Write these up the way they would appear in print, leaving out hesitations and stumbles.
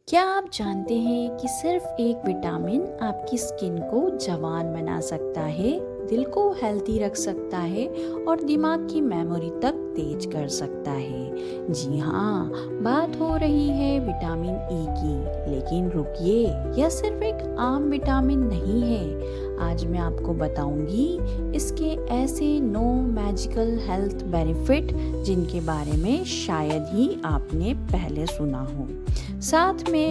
क्या आप जानते हैं कि सिर्फ एक विटामिन आपकी स्किन को जवान बना सकता है, दिल को हेल्दी रख सकता है और दिमाग की मेमोरी तक तेज कर सकता है। जी हाँ, बात हो रही है विटामिन ई की। लेकिन रुकिए, यह सिर्फ एक आम विटामिन नहीं है। आज मैं आपको बताऊंगी इसके ऐसे 9 मैजिकल हेल्थ बेनिफिट जिनके बारे में शायद ही आपने पहले सुना हो। साथ में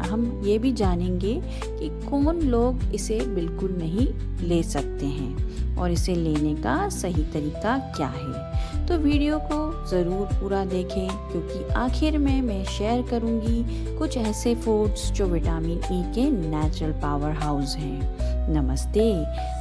हम ये भी जानेंगे कि कौन लोग इसे बिल्कुल नहीं ले सकते हैं और इसे लेने का सही तरीका क्या है। तो वीडियो को ज़रूर पूरा देखें, क्योंकि आखिर में मैं शेयर करूंगी कुछ ऐसे फूड्स जो विटामिन ई के नेचुरल पावर हाउस हैं। नमस्ते,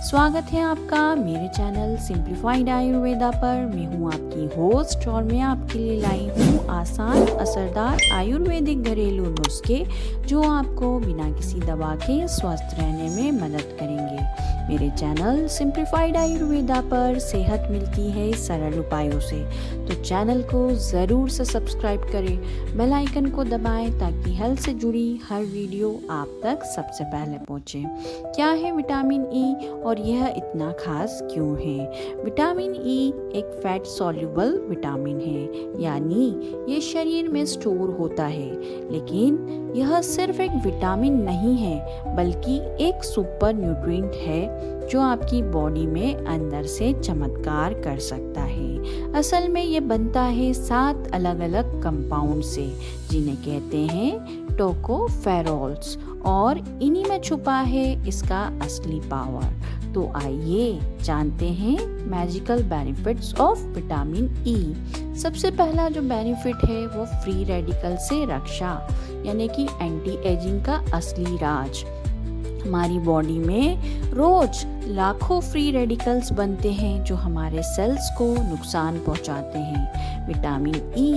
स्वागत है आपका मेरे चैनल सिंप्लीफाइड आयुर्वेदा पर। मैं हूँ आपकी होस्ट और मैं आपके लिए लाई हूँ आसान असरदार आयुर्वेदिक घरेलू नुस्खे जो आपको बिना किसी दवा के स्वस्थ रहने में मदद करेंगे। मेरे चैनल सिंप्लीफाइड आयुर्वेदा पर सेहत मिलती है सरल उपायों से, तो चैनल को ज़रूर से सब्सक्राइब करें, बेल आइकन को दबाएं ताकि हेल्थ से जुड़ी हर वीडियो आप तक सबसे पहले पहुंचे। क्या है विटामिन ई और यह इतना खास क्यों है? विटामिन ई एक फैट सॉल्युबल विटामिन है, यानी ये शरीर में स्टोर होता है। लेकिन यह सिर्फ एक विटामिन नहीं है, बल्कि एक सुपर न्यूट्रिएंट है जो आपकी बॉडी में अंदर से चमत्कार कर सकता है। असल में ये बनता है 7 अलग अलग कंपाउंड से, जिन्हें कहते हैं टोकोफेरोल्स, और इन्हीं में छुपा है इसका असली पावर। तो आइए जानते हैं magical benefits of vitamin E. सबसे पहला जो बेनिफिट है वो फ्री रेडिकल से रक्षा, यानी कि एंटी एजिंग का असली राज। हमारी बॉडी में रोज लाखों फ्री रेडिकल्स बनते हैं जो हमारे सेल्स को नुकसान पहुंचाते हैं। विटामिन ई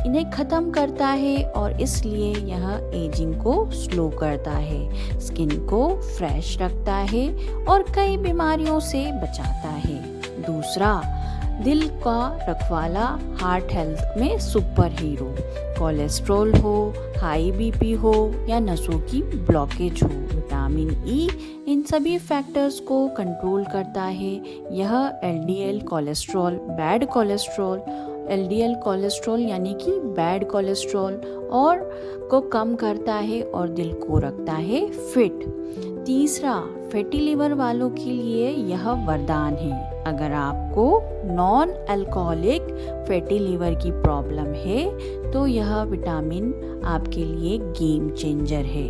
इन्हें खत्म करता है और इसलिए यह एजिंग को स्लो करता है, स्किन को फ्रेश रखता है और कई बीमारियों से बचाता है। दूसरा, दिल का रखवाला, हार्ट हेल्थ में सुपर हीरो। कोलेस्ट्रॉल हो, हाई बीपी हो या नसों की ब्लॉकेज हो, विटामिन ई इन सभी फैक्टर्स को कंट्रोल करता है। यह LDL cholesterol, bad cholesterol, LDL cholesterol यानी कि बैड कोलेस्ट्रॉल और को कम करता है और दिल को रखता है फिट। तीसरा, फैटी लिवर वालों के लिए यह वरदान है। अगर आपको नॉन अल्कोहलिक फैटी लिवर की प्रॉब्लम है तो यह विटामिन आपके लिए गेम चेंजर है।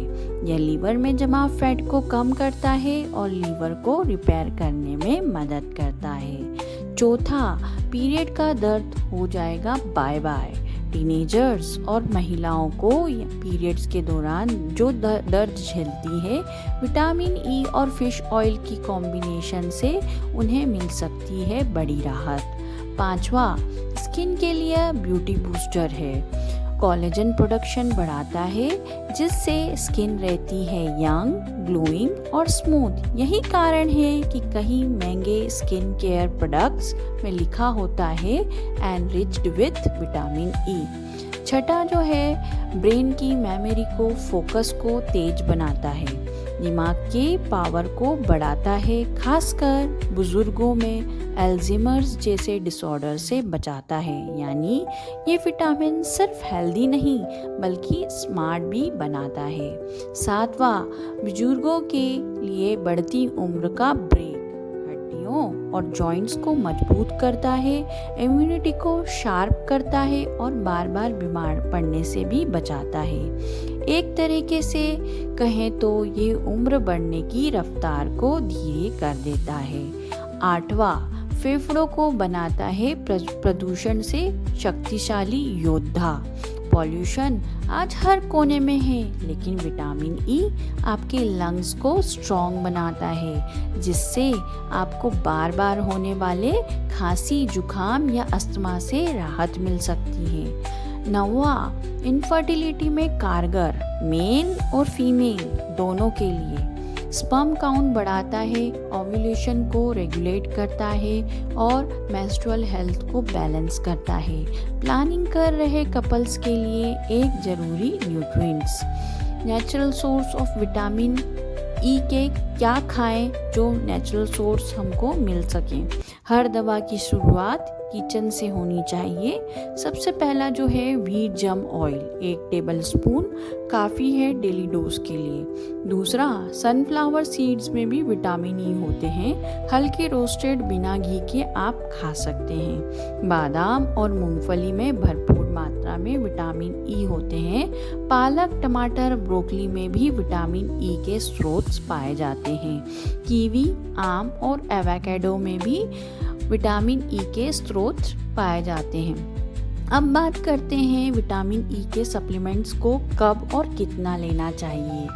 यह लीवर में जमा फैट को कम करता है और लीवर को रिपेयर करने में मदद करता है। चौथा, पीरियड का दर्द हो जाएगा बाय बाय। टीनेजर्स और महिलाओं को पीरियड्स के दौरान जो दर्द झेलती है, विटामिन ई और फिश ऑयल की कॉम्बिनेशन से उन्हें मिल सकती है बड़ी राहत। पांचवा, स्किन के लिए ब्यूटी बूस्टर है। कोलेजन प्रोडक्शन बढ़ाता है जिससे स्किन रहती है यंग, ग्लोइंग और स्मूथ। यही कारण है कि कई महंगे स्किन केयर प्रोडक्ट्स में लिखा होता है एनरिच्ड विथ विटामिन ई। छठा जो है, ब्रेन की मेमोरी को, फोकस को तेज बनाता है, दिमाग के पावर को बढ़ाता है, खासकर बुजुर्गों में अल्जाइमर्स जैसे डिसऑर्डर से बचाता है। यानी ये विटामिन सिर्फ हेल्दी नहीं बल्कि स्मार्ट भी बनाता है। सातवां, बुजुर्गों के लिए बढ़ती उम्र का ब्रेक, हड्डियों और जॉइंट्स को मजबूत करता है, इम्यूनिटी को शार्प करता है और बार बार बीमार पड़ने से भी बचाता है। एक तरीके से कहें तो ये उम्र बढ़ने की रफ्तार को धीरे कर देता है। आठवां, फेफड़ों को बनाता है प्रदूषण से शक्तिशाली योद्धा। पॉल्यूशन आज हर कोने में है, लेकिन विटामिन ई आपके लंग्स को स्ट्रॉन्ग बनाता है, जिससे आपको बार बार होने वाले खांसी, जुकाम या अस्थमा से राहत मिल सकती है। नौवां, इनफर्टिलिटी में कारगर, मेल और फीमेल दोनों के लिए। स्पर्म काउंट बढ़ाता है, ओव्यूलेशन को रेगुलेट करता है और मेंस्ट्रुअल हेल्थ को बैलेंस करता है। प्लानिंग कर रहे कपल्स के लिए एक ज़रूरी nutrients. Natural source of vitamin E के क्या खाएं जो नेचुरल सोर्स हमको मिल सके। हर दवा की शुरुआत किचन से होनी चाहिए। सबसे पहला जो है व्हीट जम ऑयल 1 टेबलस्पून काफ़ी है डेली डोज के लिए। दूसरा, सनफ्लावर सीड्स में भी विटामिन ई होते हैं। हल्के रोस्टेड बिना घी के आप खा सकते हैं। बादाम और मूंगफली में भरपूर मात्रा में विटामिन ई होते हैं। पालक, टमाटर, ब्रोकली में भी विटामिन ई के स्रोत पाए जाते हैं। कीवी, आम और एवोकाडो में भी विटामिन ई के स्रोत पाए जाते हैं। अब बात करते हैं विटामिन ई के सप्लीमेंट्स को कब और कितना लेना चाहिए।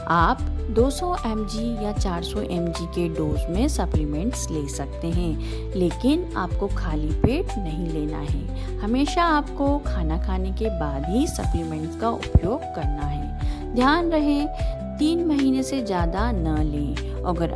आप 200 mg या 400 mg के डोज में सप्लीमेंट्स ले सकते हैं, लेकिन आपको खाली पेट नहीं लेना है। हमेशा आपको खाना खाने के बाद ही सप्लीमेंट्स का उपयोग करना है। ध्यान रहे 3 महीने से ज़्यादा न लें। अगर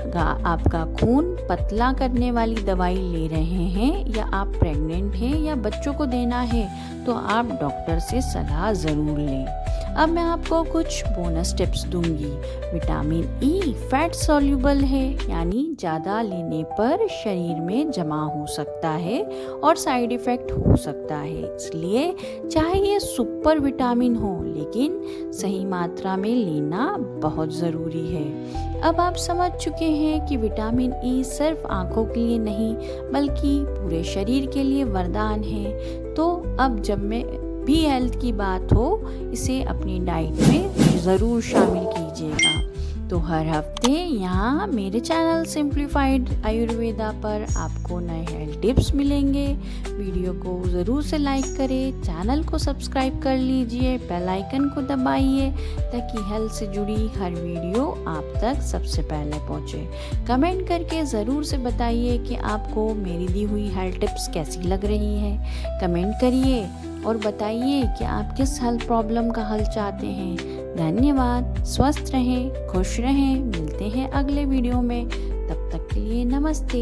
आपका खून पतला करने वाली दवाई ले रहे हैं या आप प्रेग्नेंट हैं या बच्चों को देना है तो आप डॉक्टर से सलाह ज़रूर लें। अब मैं आपको कुछ बोनस टिप्स दूंगी। विटामिन ई फैट सॉल्युबल है, यानी ज़्यादा लेने पर शरीर में जमा हो सकता है और साइड इफ़ेक्ट हो सकता है। इसलिए चाहे ये सुपर विटामिन हो, लेकिन सही मात्रा में लेना बहुत ज़रूरी है। अब आप समझ चुके हैं कि विटामिन ई सिर्फ आँखों के लिए नहीं बल्कि पूरे शरीर के लिए वरदान है। तो अब जब में भी हेल्थ की बात हो, इसे अपनी डाइट में ज़रूर शामिल कीजिएगा। तो हर हफ्ते यहाँ मेरे चैनल सिंप्लीफाइड आयुर्वेदा पर आपको नए हेल्थ टिप्स मिलेंगे। वीडियो को ज़रूर से लाइक करें, चैनल को सब्सक्राइब कर लीजिए, बेल आइकन को दबाइए ताकि हेल्थ से जुड़ी हर वीडियो आप तक सबसे पहले पहुँचे। कमेंट करके ज़रूर से बताइए कि आपको मेरी दी हुई हेल्थ टिप्स कैसी लग रही है। कमेंट करिए और बताइए कि आप किस हेल्थ प्रॉब्लम का हल चाहते हैं। धन्यवाद। स्वस्थ रहें, खुश रहें। मिलते हैं अगले वीडियो में। तब तक के लिए नमस्ते।